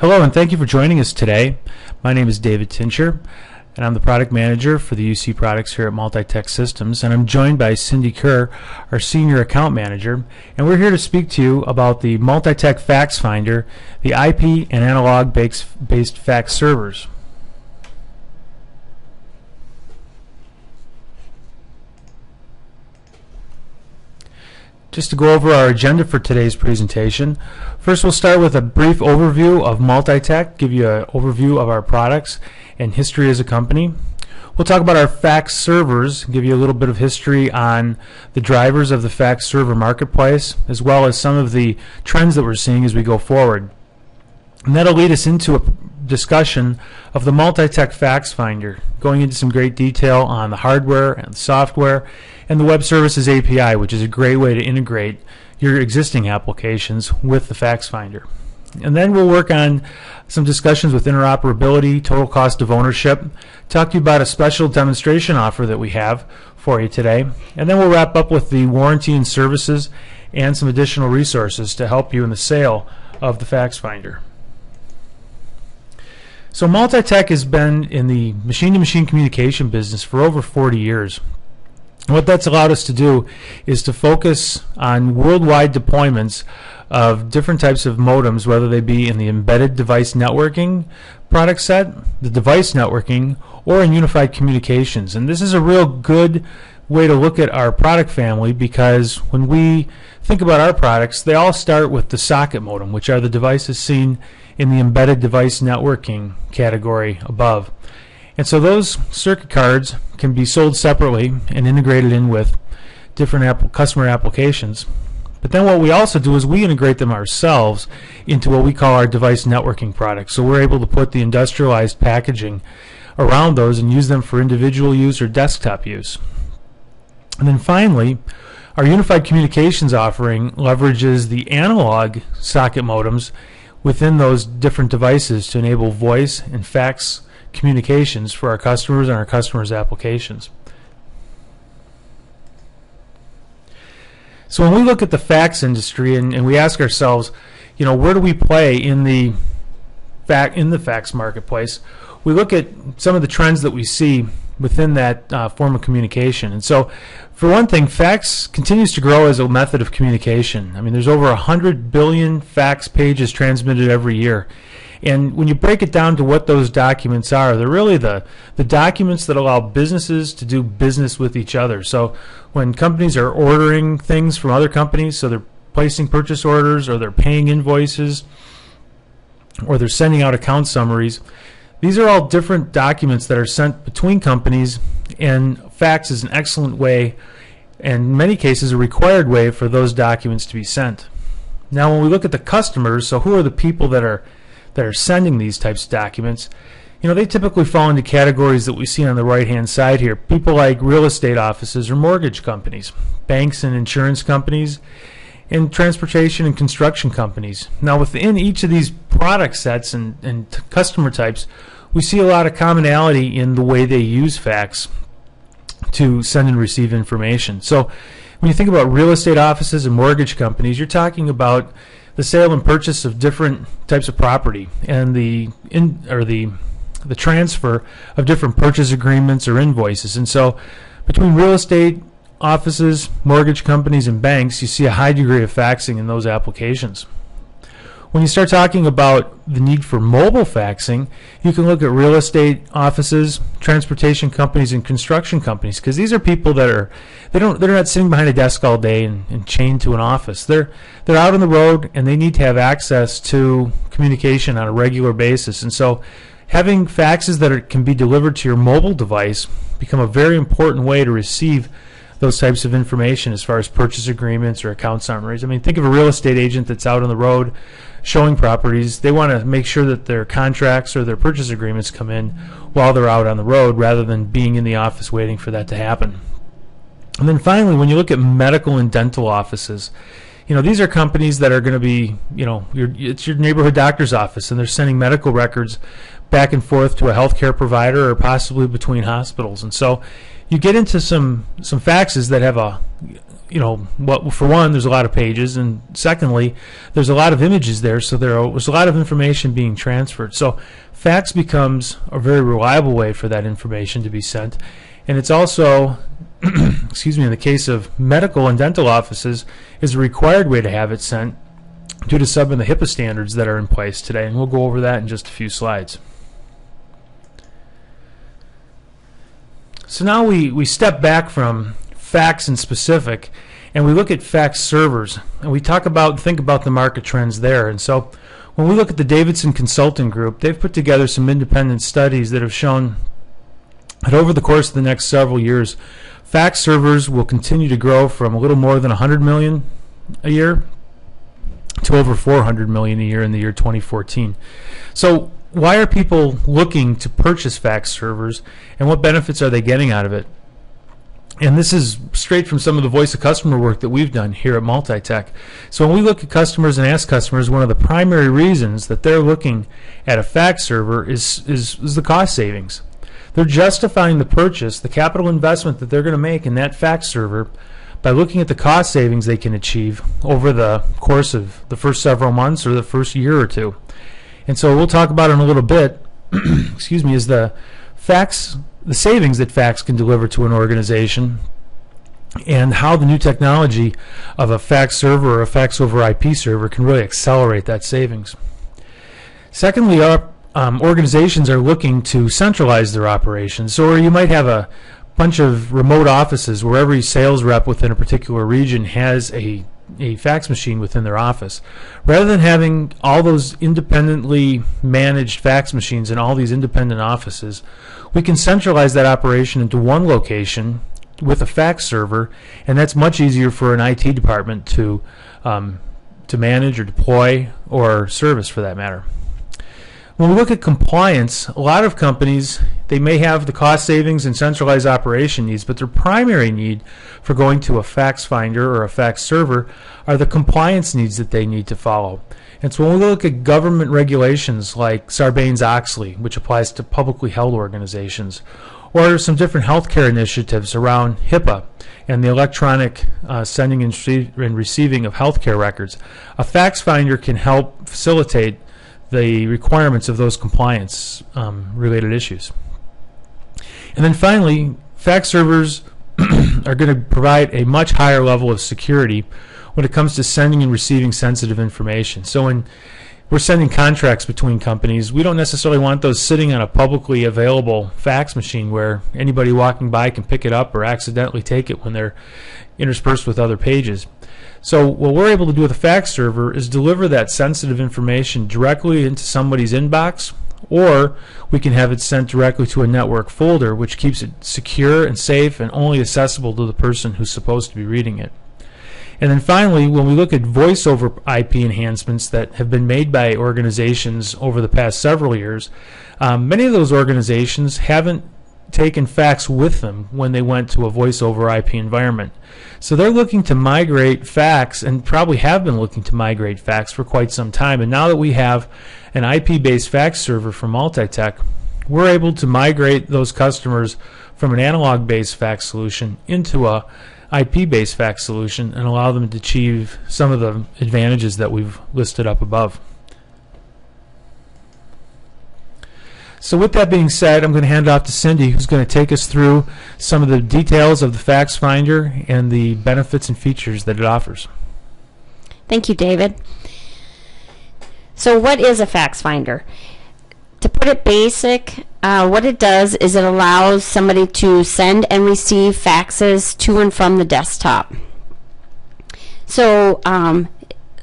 Hello and thank you for joining us today. My name is David Tincher and I'm the product manager for the UC products here at Multitech Systems, and I'm joined by Cindy Kerr, our senior account manager, and we're here to speak to you about the Multitech FaxFinder, the IP and analog based fax servers. Just to go over our agenda for today's presentation, first we'll start with a brief overview of Multitech, give you an overview of our products and history as a company. We'll talk about our fax servers, give you a little bit of history on the drivers of the fax server marketplace, as well as some of the trends that we're seeing as we go forward. And that'll lead us into a discussion of the Multitech FaxFinder, going into some great detail on the hardware and the software and the web services API, which is a great way to integrate your existing applications with the FaxFinder. And then we'll work on some discussions with interoperability, total cost of ownership, talk to you about a special demonstration offer that we have for you today, and then we'll wrap up with the warranty and services and some additional resources to help you in the sale of the FaxFinder. So Multitech has been in the machine-to-machine communication business for over 40 years. And what that's allowed us to do is to focus on worldwide deployments of different types of modems, whether they be in the embedded device networking product set, the device networking, or in unified communications. And this is a real good way to look at our product family, because when we think about our products, they all start with the socket modem, which are the devices seen in the embedded device networking category above. And so those circuit cards can be sold separately and integrated in with different customer applications. But then what we also do is we integrate them ourselves into what we call our device networking products. So we're able to put the industrialized packaging around those and use them for individual use or desktop use. And then finally, our unified communications offering leverages the analog socket modems within those different devices to enable voice and fax communications for our customers and our customers' applications. So when we look at the fax industry and we ask ourselves, you know, where do we play in the fax marketplace, we look at some of the trends that we see within that form of communication. And so, for one thing, fax continues to grow as a method of communication. I mean, there's over 100 billion fax pages transmitted every year. And when you break it down to what those documents are, they're really the documents that allow businesses to do business with each other. So when companies are ordering things from other companies, so they're placing purchase orders, or they're paying invoices, or they're sending out account summaries, these are all different documents that are sent between companies, and fax is an excellent way, and in many cases a required way, for those documents to be sent. Now when we look at the customers, so who are the people that are sending these types of documents, you know, they typically fall into categories that we see on the right hand side here. People like real estate offices or mortgage companies, banks and insurance companies, and transportation and construction companies. Now within each of these product sets and customer types, we see a lot of commonality in the way they use fax to send and receive information. So when you think about real estate offices and mortgage companies, you're talking about the sale and purchase of different types of property, and the transfer of different purchase agreements or invoices. And so between real estate offices, mortgage companies, and banks, you see a high degree of faxing in those applications. When you start talking about the need for mobile faxing, you can look at real estate offices, transportation companies, and construction companies, because these are people that they're not sitting behind a desk all day and chained to an office. They're out on the road, and they need to have access to communication on a regular basis. And so having faxes that can be delivered to your mobile device become a very important way to receive those types of information as far as purchase agreements or account summaries. I mean, think of a real estate agent that's out on the road showing properties. They want to make sure that their contracts or their purchase agreements come in while they're out on the road, rather than being in the office waiting for that to happen. And then finally, when you look at medical and dental offices, you know, these are companies that are going to be, you know, it's your neighborhood doctor's office, and they're sending medical records back and forth to a healthcare provider or possibly between hospitals. And so you get into some faxes that have a for one, there's a lot of pages, and secondly, there's a lot of images there, so there's a lot of information being transferred. So fax becomes a very reliable way for that information to be sent, and it's also, excuse me, in the case of medical and dental offices, is a required way to have it sent due to some of the HIPAA standards that are in place today, and we'll go over that in just a few slides. So now we step back from fax in specific, and we look at fax servers, and we think about the market trends there. And so when we look at the Davidson Consulting Group, they've put together some independent studies that have shown that over the course of the next several years, fax servers will continue to grow from a little more than 100 million a year to over 400 million a year in the year 2014. So why are people looking to purchase fax servers, and what benefits are they getting out of it? And this is straight from some of the voice of customer work that we've done here at Multitech. So when we look at customers and ask customers, one of the primary reasons that they're looking at a fax server is the cost savings. They're justifying the purchase, the capital investment that they're going to make in that fax server, by looking at the cost savings they can achieve over the course of the first several months or the first year or two. And so we'll talk about in a little bit, excuse me, is the savings that fax can deliver to an organization, and how the new technology of a fax server or a fax over IP server can really accelerate that savings. Secondly, our organizations are looking to centralize their operations. So you might have a bunch of remote offices where every sales rep within a particular region has a fax machine within their office. Rather than having all those independently managed fax machines in all these independent offices, we can centralize that operation into one location with a fax server, and that's much easier for an IT department to manage or deploy or service, for that matter. When we look at compliance, a lot of companies, they may have the cost savings and centralized operation needs, but their primary need for going to a FaxFinder or a fax server are the compliance needs that they need to follow. And so when we look at government regulations like Sarbanes-Oxley, which applies to publicly held organizations, or some different healthcare initiatives around HIPAA and the electronic sending and receiving of healthcare records, a FaxFinder can help facilitate the requirements of those compliance related issues. And then finally, fax servers are going to provide a much higher level of security when it comes to sending and receiving sensitive information. So when we're sending contracts between companies, we don't necessarily want those sitting on a publicly available fax machine where anybody walking by can pick it up or accidentally take it when they're interspersed with other pages. So what we're able to do with a fax server is deliver that sensitive information directly into somebody's inbox, or we can have it sent directly to a network folder, which keeps it secure and safe and only accessible to the person who's supposed to be reading it. And then finally, when we look at voice over IP enhancements that have been made by organizations over the past several years, many of those organizations haven't taken fax with them when they went to a voice over IP environment. So they're looking to migrate fax, and probably have been looking to migrate fax for quite some time. And now that we have an IP-based fax server from Multitech, we're able to migrate those customers from an analog-based fax solution into a IP-based fax solution and allow them to achieve some of the advantages that we've listed up above. So with that being said, I'm going to hand off to Cindy, who's going to take us through some of the details of the FaxFinder and the benefits and features that it offers. Thank you, David. So what is a FaxFinder? To put it basic, what it does is it allows somebody to send and receive faxes to and from the desktop. So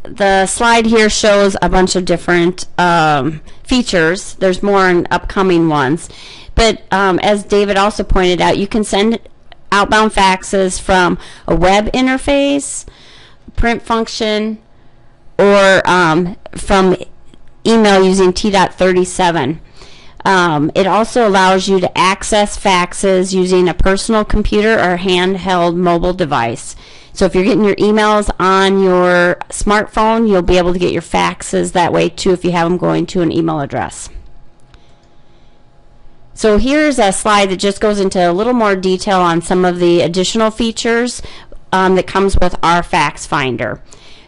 the slide here shows a bunch of different features. There's more in upcoming ones. But as David also pointed out, you can send outbound faxes from a web interface, print function, or from email using T.37. It also allows you to access faxes using a personal computer or handheld mobile device. So if you're getting your emails on your smartphone, you'll be able to get your faxes that way too if you have them going to an email address. So here's a slide that just goes into a little more detail on some of the additional features. that comes with our FaxFinder.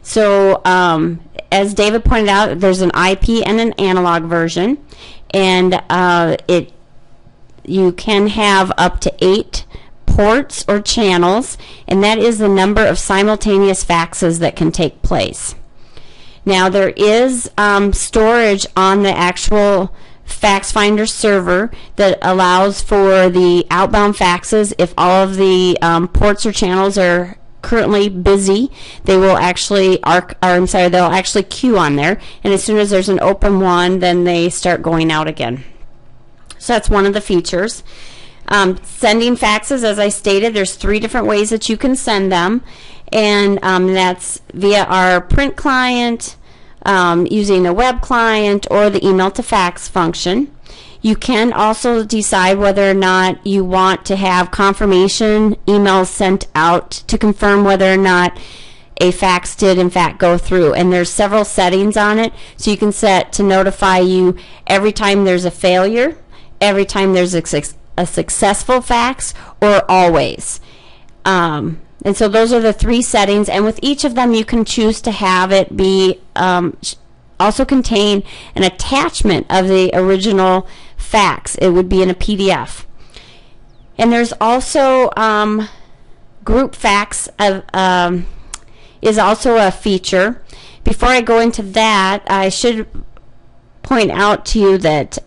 So as David pointed out, there's an IP and an analog version, and you can have up to 8 ports or channels, and that is the number of simultaneous faxes that can take place. Now there is storage on the actual FaxFinder server that allows for the outbound faxes. If all of the ports or channels are currently busy, they will actually they'll actually queue on there, and as soon as there's an open one, then they start going out again. So that's one of the features. Sending faxes, as I stated, there's 3 different ways that you can send them, and that's via our print client, using a web client, or the email to fax function. You can also decide whether or not you want to have confirmation emails sent out to confirm whether or not a fax did in fact go through, and there's several settings on it. So you can set to notify you every time there's a failure, every time there's a successful fax, or always. And so those are the 3 settings, and with each of them you can choose to have it be also contain an attachment of the original fax. It would be in a PDF. And there's also group fax is also a feature. Before I go into that, I should point out to you that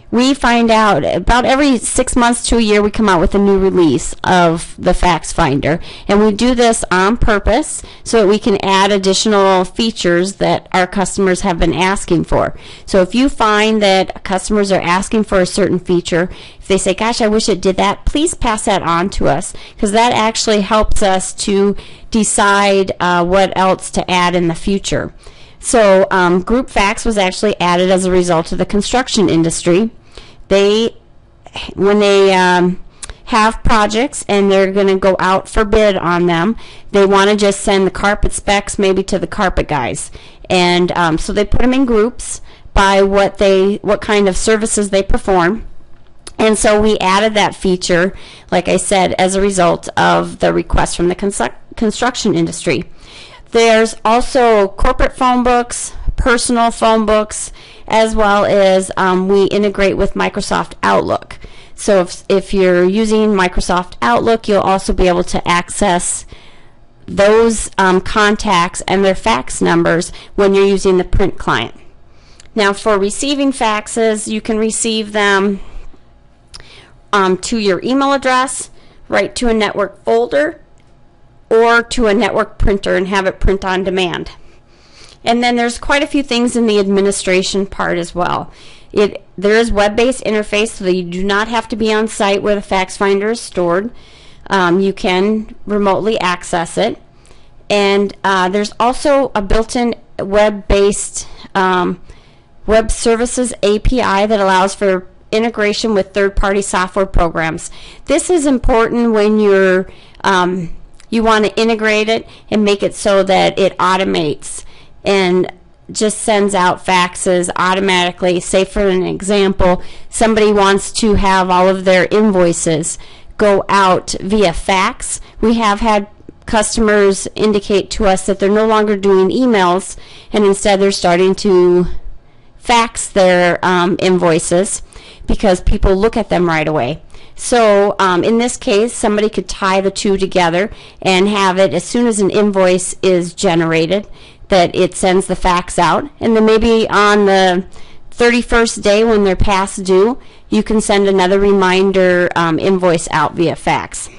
we find out about every 6 months to a year we come out with a new release of the FaxFinder, and we do this on purpose so that we can add additional features that our customers have been asking for. So if you find that customers are asking for a certain feature, if they say, gosh, I wish it did that, please pass that on to us, because that actually helps us to decide what else to add in the future. So group fax was actually added as a result of the construction industry. When they have projects and they're going to go out for bid on them, they want to just send the carpet specs maybe to the carpet guys, and so they put them in groups by what kind of services they perform. And so we added that feature, like I said, as a result of the request from the construction industry. There's also corporate phone books, personal phone books, as well as we integrate with Microsoft Outlook. So if you're using Microsoft Outlook, you'll also be able to access those contacts and their fax numbers when you're using the print client. Now for receiving faxes, you can receive them to your email address, right to a network folder, or to a network printer and have it print on demand. And then there's quite a few things in the administration part as well. There is web-based interface, so that you do not have to be on site where the FaxFinder is stored. You can remotely access it. And there's also a built-in web-based web services API that allows for integration with third-party software programs. This is important when you want to integrate it and make it so that it automates and just sends out faxes automatically. Say for an example, somebody wants to have all of their invoices go out via fax. We have had customers indicate to us that they're no longer doing emails, and instead they're starting to fax their invoices because people look at them right away. So in this case, somebody could tie the two together and have it as soon as an invoice is generated, that it sends the fax out, and then maybe on the 31st day when they're past due, you can send another reminder invoice out via fax.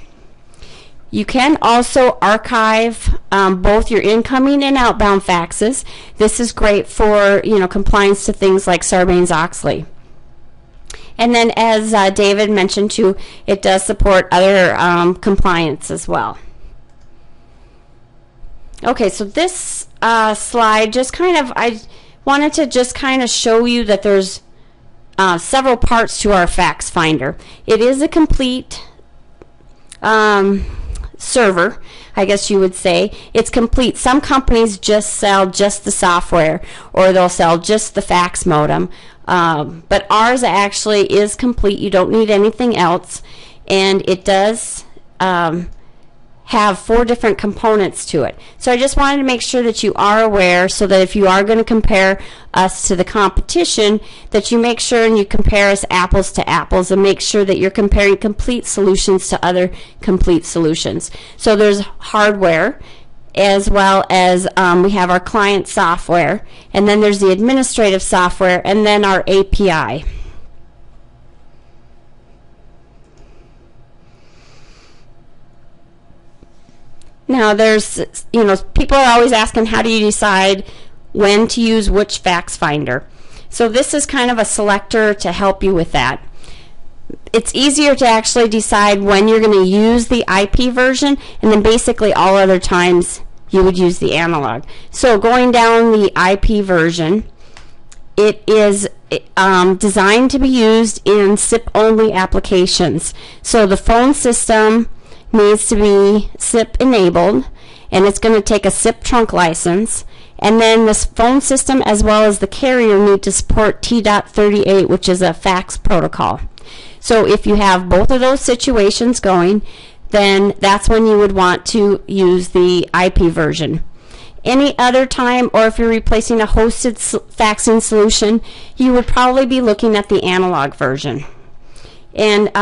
You can also archive both your incoming and outbound faxes. This is great for compliance to things like Sarbanes-Oxley. And then, as David mentioned too, it does support other compliance as well. Okay, so this slide I wanted to just kind of show you that there's several parts to our FaxFinder. It is a complete server, I guess you would say. It's complete. Some companies just sell just the software, or they'll sell just the fax modem. But ours actually is complete. You don't need anything else, and it does have 4 different components to it. So I just wanted to make sure that you are aware, so that if you are going to compare us to the competition, that you make sure and you compare us apples to apples, and make sure that you're comparing complete solutions to other complete solutions. So there's hardware, as well as we have our client software, and then there's the administrative software, and then our API. Now there's, people are always asking, how do you decide when to use which FaxFinder? So this is kind of a selector to help you with that. It's easier to actually decide when you're going to use the IP version, and then basically all other times you would use the analog. So going down the IP version, it is designed to be used in SIP-only applications. So the phone system needs to be SIP enabled, and it's going to take a SIP trunk license, and then this phone system as well as the carrier need to support T.38, which is a fax protocol. So if you have both of those situations going, then that's when you would want to use the IP version. Any other time, or if you're replacing a hosted faxing solution, you would probably be looking at the analog version. And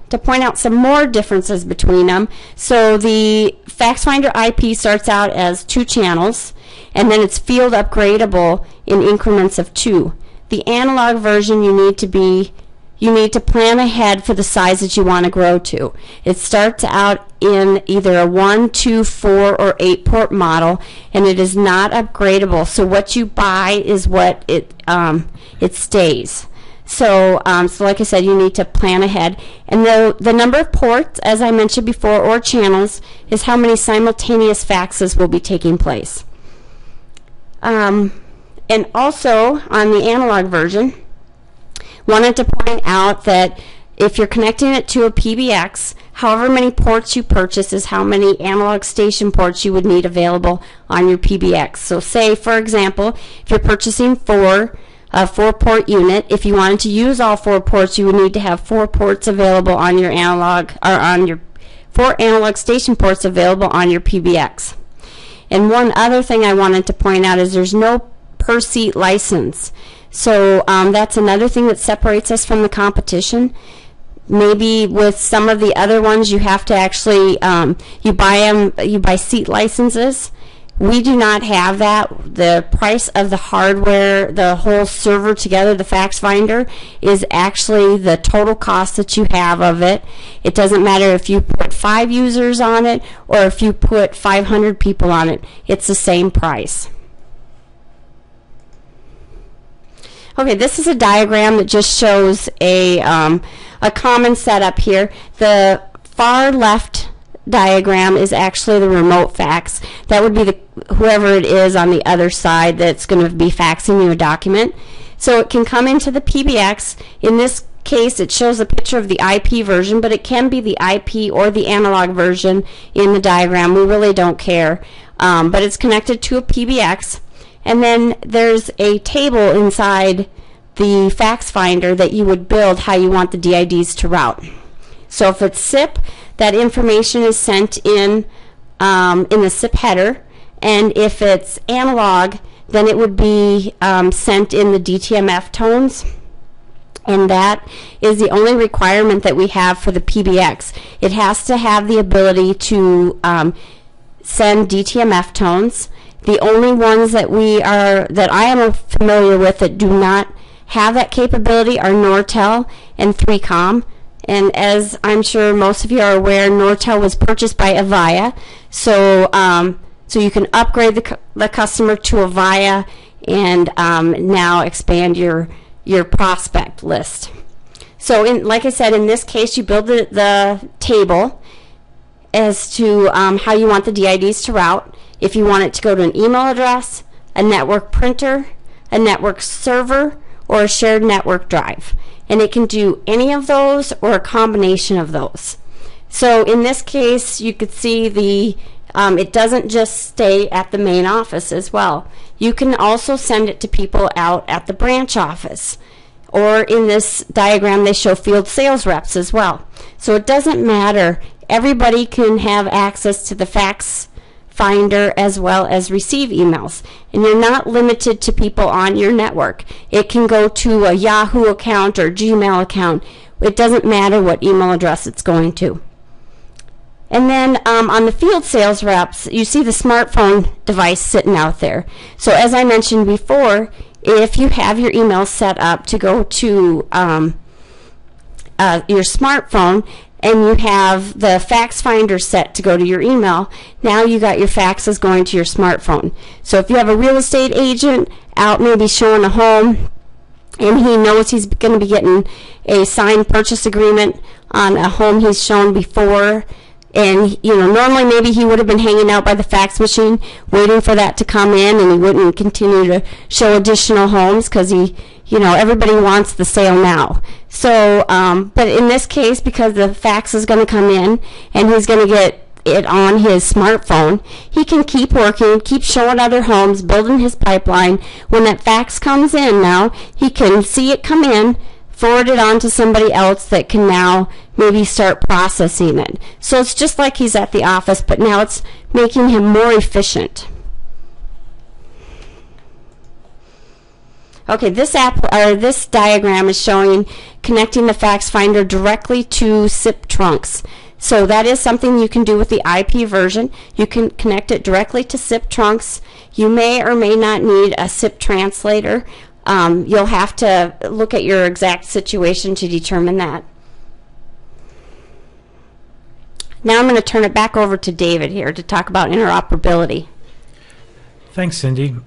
to point out some more differences between them, so the FaxFinder IP starts out as 2 channels, and then it's field upgradable in increments of 2. The analog version, you need to plan ahead for the size that you want to grow to. It starts out in either a 1, 2, 4, or 8 port model, and it is not upgradable. So what you buy is what it stays. So like I said, you need to plan ahead. And the number of ports, as I mentioned before, or channels, is how many simultaneous faxes will be taking place. And also, on the analog version, wanted to point out that if you're connecting it to a PBX, however many ports you purchase is how many analog station ports you would need available on your PBX. So say, for example, if you're purchasing 4 4-port unit, if you wanted to use all 4 ports, you would need to have 4 ports available on your analog, or on your 4 analog station ports available on your PBX. And one other thing I wanted to point out is there's no per seat license. So that's another thing that separates us from the competition. Maybe with some of the other ones you have to actually you buy seat licenses. We do not have that. The price of the hardware, the whole server together, the FaxFinder, is actually the total cost that you have of it. It doesn't matter if you put 5 users on it or if you put 500 people on it. It's the same price. Okay, this is a diagram that just shows a common setup here. The far left diagram is actually the remote fax. That would be whoever it is on the other side that's going to be faxing you a document. So it can come into the PBX. In this case, it shows a picture of the IP version, but it can be the IP or the analog version in the diagram. We really don't care. But it's connected to a PBX. And then there's a table inside the FaxFinder that you would build how you want the DIDs to route. So if it's SIP, that information is sent in the SIP header, and if it's analog, then it would be sent in the DTMF tones, and that is the only requirement that we have for the PBX. It has to have the ability to send DTMF tones. The only ones that I am familiar with that do not have that capability are Nortel and 3Com. And as I'm sure most of you are aware, Nortel was purchased by Avaya, so you can upgrade the customer to Avaya and now expand your prospect list. So like I said, in this case, you build the table as to how you want the DIDs to route. If you want it to go to an email address, a network printer, a network server, or a shared network drive. And it can do any of those or a combination of those. So in this case, you could see it doesn't just stay at the main office as well. You can also send it to people out at the branch office. Or in this diagram, they show field sales reps as well. So it doesn't matter everybody can have access to the FaxFinder as well as receive emails. And you're not limited to people on your network. It can go to a Yahoo account or Gmail account. It doesn't matter what email address it's going to. And then on the field sales reps, you see the smartphone device sitting out there. So as I mentioned before, if you have your email set up to go to your smartphone and you have the FaxFinder set to go to your email, now you got your faxes going to your smartphone. So if you have a real estate agent out maybe showing a home and he knows he's going to be getting a signed purchase agreement on a home he's shown before, and normally maybe he would have been hanging out by the fax machine waiting for that to come in, and he wouldn't continue to show additional homes because everybody wants the sale now. So but in this case, because the fax is going to come in and he's going to get it on his smartphone, he can keep working, keep showing other homes, building his pipeline. When that fax comes in now, he can see it come in, forward it on to somebody else that can now maybe start processing it. So it's just like he's at the office, but now it's making him more efficient. Okay, this diagram is showing connecting the FaxFinder directly to SIP trunks. So that is something you can do with the IP version. You can connect it directly to SIP trunks. You may or may not need a SIP translator. You'll have to look at your exact situation to determine that. Now I'm going to turn it back over to David here to talk about interoperability. Thanks, Cindy.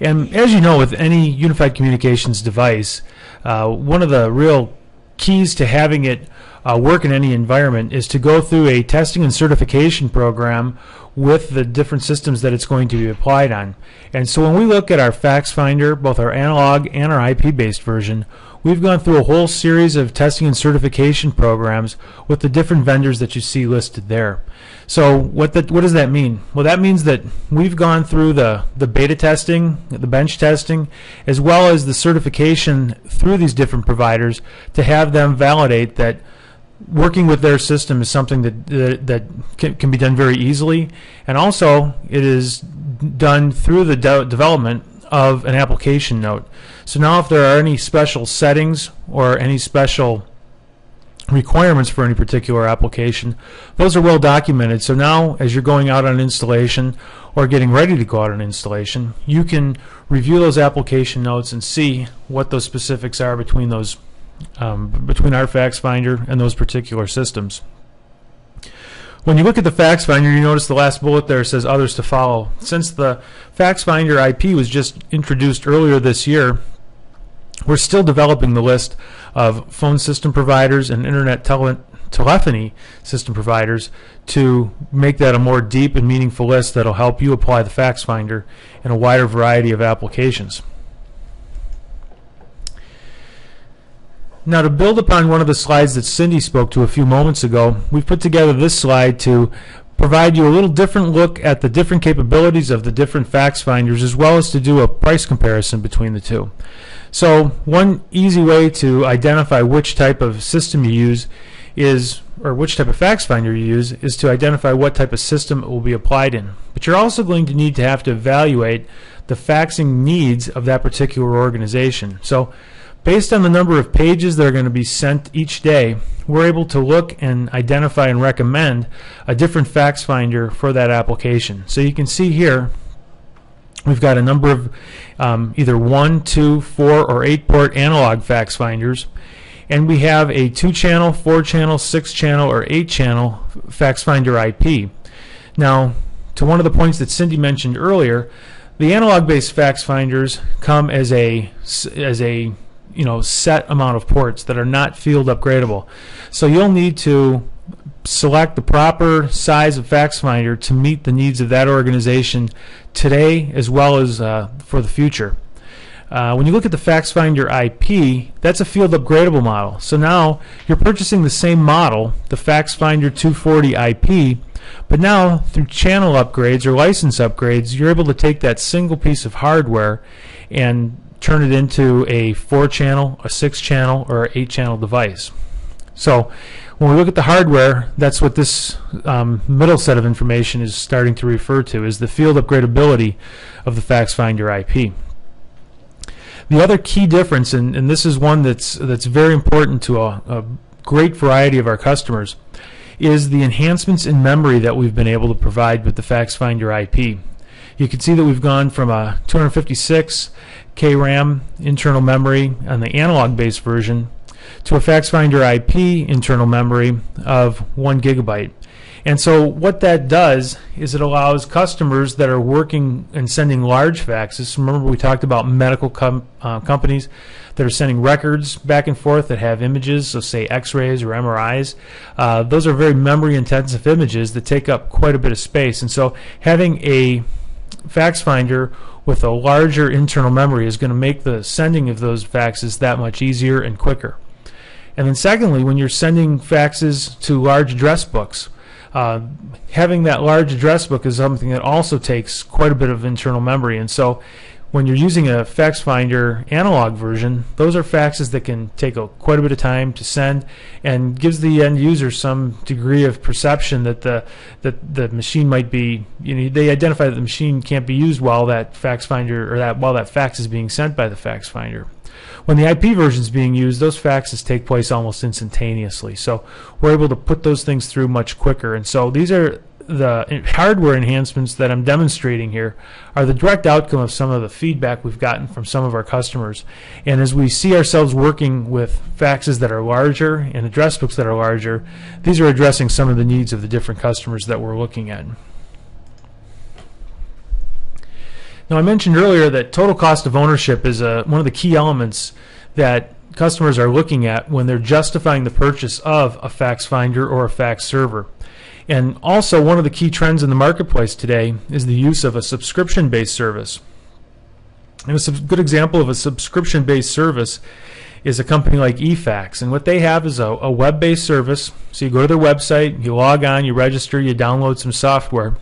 And as you know, with any unified communications device, one of the real keys to having it work in any environment is to go through a testing and certification program with the different systems that it's going to be applied on. And so when we look at our FaxFinder, both our analog and our IP-based version, we've gone through a whole series of testing and certification programs with the different vendors that you see listed there. So what does that mean? Well, that means that we've gone through the beta testing, the bench testing, as well as the certification through these different providers to have them validate that working with their system is something that can be done very easily, and also it is done through the development of an application note. So now if there are any special settings or any special requirements for any particular application, those are well documented. So now as you're going out on installation or getting ready to go out on installation, you can review those application notes and see what those specifics are between those between our FaxFinder and those particular systems. When you look at the FaxFinder, you notice the last bullet there says others to follow. Since the FaxFinder IP was just introduced earlier this year, we're still developing the list of phone system providers and internet telephony system providers to make that a more deep and meaningful list that will help you apply the FaxFinder in a wider variety of applications. Now, to build upon one of the slides that Cindy spoke to a few moments ago, we've put together this slide to provide you a little different look at the different capabilities of the different FaxFinders, as well as to do a price comparison between the two. So one easy way to identify which type of system you use is, or which type of FaxFinder you use, is to identify what type of system it will be applied in. But you're also going to need to have to evaluate the faxing needs of that particular organization. So based on the number of pages that are going to be sent each day, we're able to look and identify and recommend a different FaxFinder for that application. So you can see here we've got a number of either 1, 2, 4, or 8-port analog FaxFinders, and we have a 2-channel, 4-channel, 6-channel, or 8-channel FaxFinder IP. Now, to one of the points that Cindy mentioned earlier, the analog-based FaxFinders come as a set amount of ports that are not field upgradable. So you'll need to select the proper size of FaxFinder to meet the needs of that organization today as well as for the future. When you look at the FaxFinder IP, that's a field upgradable model. So now you're purchasing the same model, the FaxFinder 240 IP, but now through channel upgrades or license upgrades, you're able to take that single piece of hardware and turn it into a 4-channel, a 6-channel, or an 8-channel device. So when we look at the hardware, that's what this middle set of information is starting to refer to, is the field upgradability of the FaxFinder IP. The other key difference, and this is one that's very important to a great variety of our customers, is the enhancements in memory that we've been able to provide with the FaxFinder IP. You can see that we've gone from a 256K RAM internal memory on the analog-based version to a FaxFinder IP internal memory of 1 gigabyte. And so what that does is it allows customers that are working and sending large faxes. Remember, we talked about medical companies that are sending records back and forth that have images, so say x-rays or MRIs. Those are very memory intensive images that take up quite a bit of space. And so having a FaxFinder with a larger internal memory is going to make the sending of those faxes that much easier and quicker. And then secondly, when you're sending faxes to large address books, having that large address book is something that also takes quite a bit of internal memory. And so when you're using a FaxFinder analog version, those are faxes that can take quite a bit of time to send, and gives the end user some degree of perception that the machine might be, they identify that the machine can't be used while that FaxFinder, or while that fax is being sent by the FaxFinder. When the IP version is being used, those faxes take place almost instantaneously. So we're able to put those things through much quicker. And so these are the hardware enhancements that I'm demonstrating here, are the direct outcome of some of the feedback we've gotten from some of our customers. And as we see ourselves working with faxes that are larger and address books that are larger, these are addressing some of the needs of the different customers that we're looking at. Now, I mentioned earlier that total cost of ownership is one of the key elements that customers are looking at when they're justifying the purchase of a FaxFinder or a fax server. And also, one of the key trends in the marketplace today is the use of a subscription-based service. And a good example of a subscription-based service is a company like eFax. And what they have is a web-based service. So you go to their website, you log on, you register, you download some software.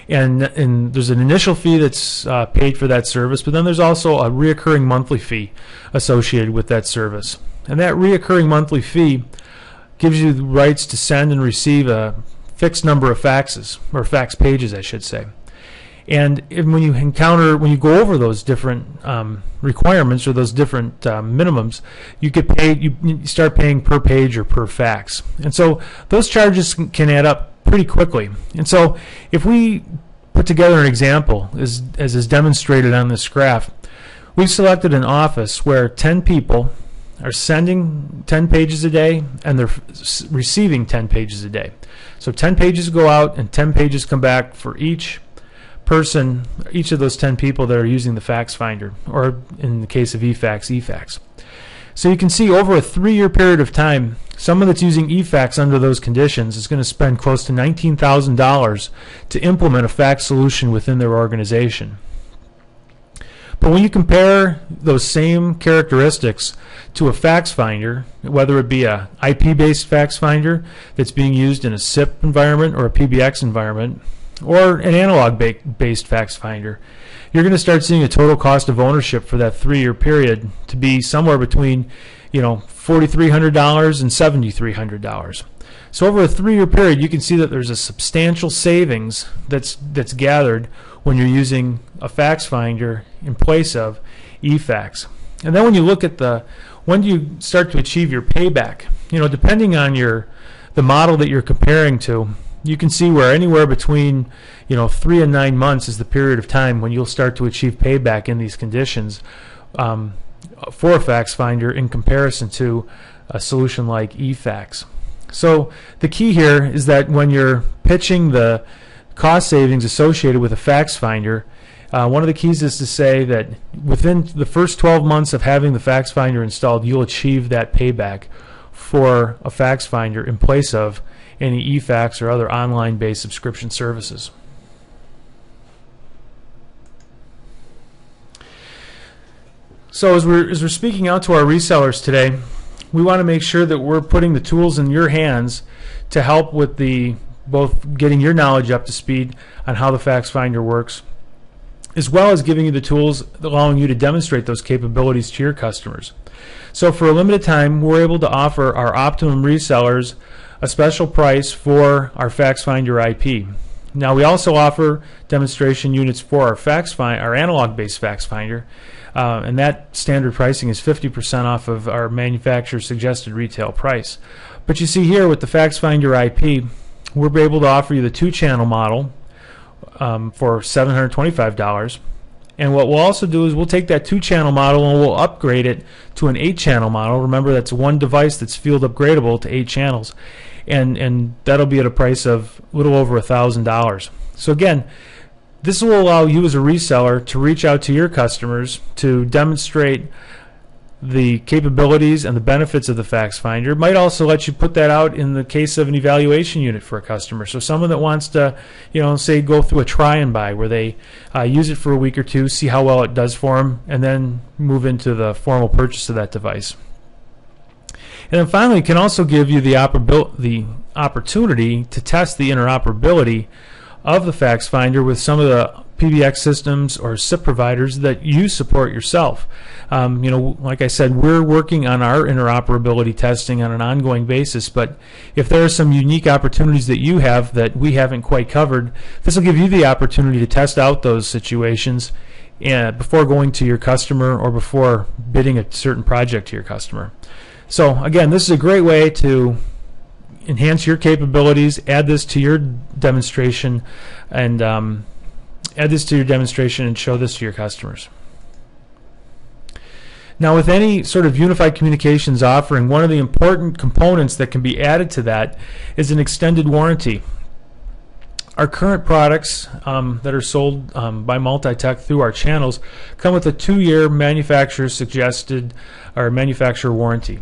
And there's an initial fee that's paid for that service, but then there's also a reoccurring monthly fee associated with that service. And that reoccurring monthly fee gives you the rights to send and receive a fixed number of faxes, or fax pages, I should say. And when you go over those different requirements, or those different minimums, you get paid. You start paying per page or per fax, and so those charges can add up pretty quickly. And so if we put together an example, as is demonstrated on this graph, we've selected an office where 10 people are sending 10 pages a day, and they're receiving 10 pages a day. So 10 pages go out and 10 pages come back for each person, each of those 10 people that are using the FaxFinder, or in the case of eFax. So you can see over a 3-year period of time, someone that's using eFax under those conditions is going to spend close to $19,000 to implement a fax solution within their organization. But when you compare those same characteristics to a FaxFinder, whether it be a IP-based FaxFinder that's being used in a SIP environment or a PBX environment, or an analog-based FaxFinder, you're going to start seeing a total cost of ownership for that 3-year period to be somewhere between, $4,300 and $7,300. So over a 3-year period, you can see that there's a substantial savings that's gathered when you're using a FaxFinder in place of eFax. And then when you look at when do you start to achieve your payback? Depending on the model that you're comparing to, you can see where anywhere between 3 and 9 months is the period of time when you'll start to achieve payback in these conditions for a FaxFinder in comparison to a solution like eFax. So the key here is that when you're pitching the cost savings associated with a FaxFinder, one of the keys is to say that within the first 12 months of having the FaxFinder installed, you'll achieve that payback for a FaxFinder in place of any eFax or other online-based subscription services. So as we're speaking out to our resellers today, we want to make sure that we're putting the tools in your hands to help with both getting your knowledge up to speed on how the FaxFinder works, as well as giving you the tools allowing you to demonstrate those capabilities to your customers. So for a limited time, we're able to offer our Optimum resellers a special price for our FaxFinder IP. Now we also offer demonstration units for our analog-based FaxFinder, and that standard pricing is 50% off of our manufacturer's suggested retail price. But you see here with the FaxFinder IP, we're able to offer you the 2-channel model for $725. And what we'll also do is we'll take that 2-channel model and we'll upgrade it to an 8-channel model. Remember, that's one device that's field upgradable to 8 channels. And that'll be at a price of a little over $1,000. So again, this will allow you as a reseller to reach out to your customers to demonstrate the capabilities and the benefits of the FaxFinder. It might also let you put that out in the case of an evaluation unit for a customer. So someone that wants to, say go through a try and buy where they use it for a week or two, see how well it does for them, and then move into the formal purchase of that device. And then finally, it can also give you the opportunity to test the interoperability of the FaxFinder with some of the PBX systems or SIP providers that you support yourself. Like I said, we're working on our interoperability testing on an ongoing basis, but if there are some unique opportunities that you have that we haven't quite covered, this will give you the opportunity to test out those situations before going to your customer or before bidding a certain project to your customer. So again, this is a great way to enhance your capabilities, add this to your demonstration, and show this to your customers. Now, with any sort of unified communications offering, one of the important components that can be added to that is an extended warranty. Our current products that are sold by Multitech through our channels come with a 2-year manufacturer suggested or manufacturer warranty.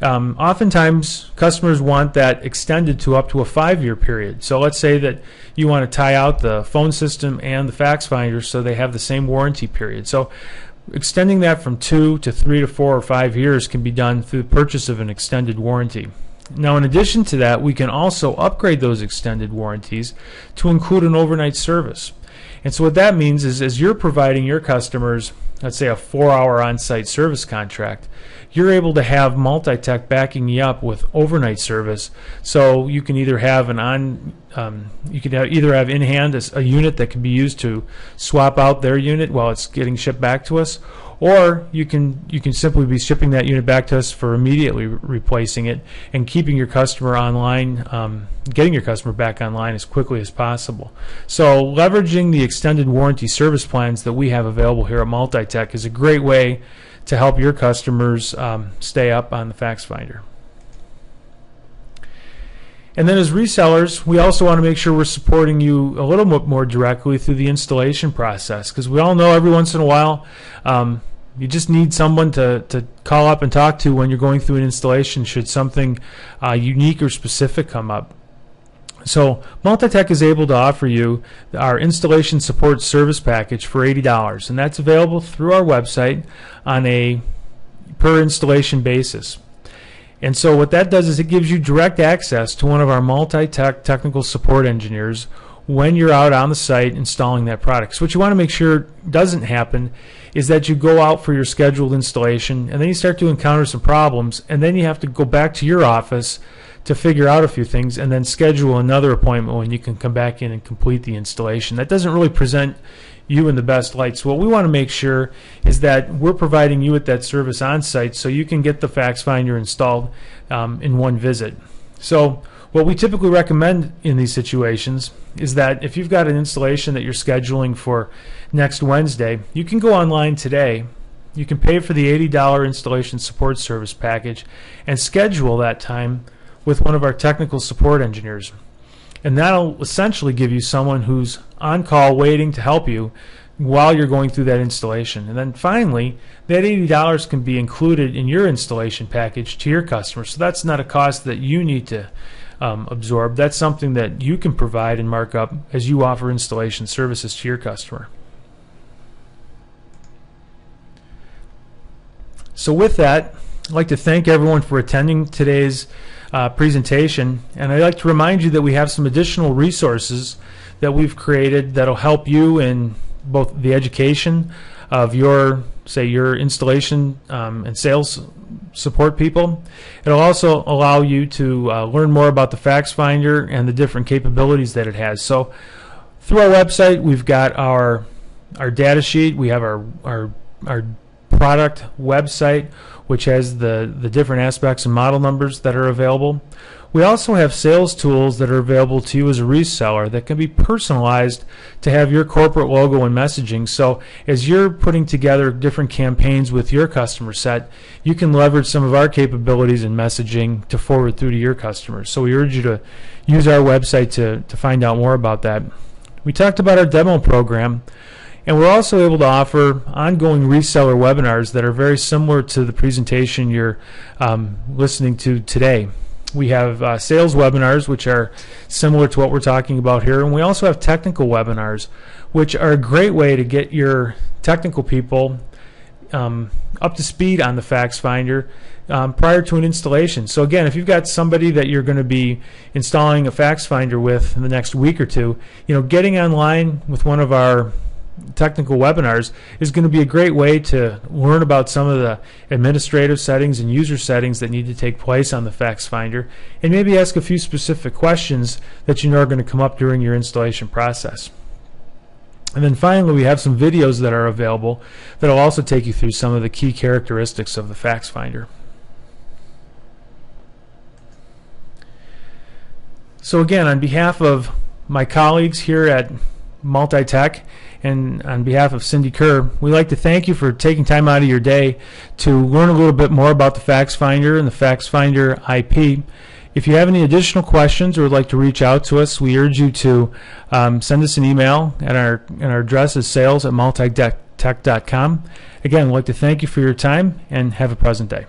Oftentimes customers want that extended to up to a 5-year period. So let's say that you want to tie out the phone system and the FaxFinder so they have the same warranty period. So extending that from 2 to 3 to 4 or 5 years can be done through the purchase of an extended warranty. Now, in addition to that, we can also upgrade those extended warranties to include an overnight service. And so what that means is, as you're providing your customers, let's say, a 4-hour on-site service contract, you're able to have Multitech backing you up with overnight service. So you can either have either have in hand a unit that can be used to swap out their unit while it's getting shipped back to us, or you can simply be shipping that unit back to us for immediately replacing it and keeping your customer online, getting your customer back online as quickly as possible. So leveraging the extended warranty service plans that we have available here at Multitech is a great way to help your customers stay up on the FaxFinder. And then as resellers, we also want to make sure we're supporting you a little bit more directly through the installation process, because we all know every once in a while you just need someone to call up and talk to when you're going through an installation should something unique or specific come up. So Multitech is able to offer you our installation support service package for $80, and that's available through our website on a per installation basis. And so what that does is it gives you direct access to one of our Multitech technical support engineers when you're out on the site installing that product. So what you want to make sure doesn't happen is that you go out for your scheduled installation and then you start to encounter some problems, and then you have to go back to your office to figure out a few things and then schedule another appointment when you can come back in and complete the installation. That doesn't really present you in the best light. So what we want to make sure is that we're providing you with that service on site so you can get the FaxFinder installed in one visit. So what we typically recommend in these situations is that if you've got an installation that you're scheduling for next Wednesday, you can go online today. You can pay for the $80 installation support service package and schedule that time with one of our technical support engineers. And that'll essentially give you someone who's on call waiting to help you while you're going through that installation. And then finally, that $80 can be included in your installation package to your customer. So that's not a cost that you need to absorb. That's something that you can provide and mark up as you offer installation services to your customer. So with that, I'd like to thank everyone for attending today's presentation, and I'd like to remind you that we have some additional resources that we've created that'll help you in both the education of your, say, your installation and sales support people. It'll also allow you to learn more about the FaxFinder and the different capabilities that it has. So through our website, we've got our data sheet. We have our product website, which has the different aspects and model numbers that are available. We also have sales tools that are available to you as a reseller that can be personalized to have your corporate logo and messaging. So as you're putting together different campaigns with your customer set, you can leverage some of our capabilities and messaging to forward through to your customers. So we urge you to use our website to find out more about that. We talked about our demo program, and we're also able to offer ongoing reseller webinars that are very similar to the presentation you're listening to today. We have sales webinars, which are similar to what we're talking about here, and we also have technical webinars, which are a great way to get your technical people up to speed on the FaxFinder prior to an installation. So again, if you've got somebody that you're going to be installing a FaxFinder with in the next week or two, getting online with one of our technical webinars is going to be a great way to learn about some of the administrative settings and user settings that need to take place on the FaxFinder, and maybe ask a few specific questions that you know are going to come up during your installation process. And then finally, we have some videos that are available that will also take you through some of the key characteristics of the FaxFinder. So again, on behalf of my colleagues here at Multitech and on behalf of Cindy Kerr, we'd like to thank you for taking time out of your day to learn a little bit more about the FaxFinder and the FaxFinder IP. If you have any additional questions or would like to reach out to us, we urge you to send us an email at our address is sales@multitech.com. Again, we'd like to thank you for your time and have a pleasant day.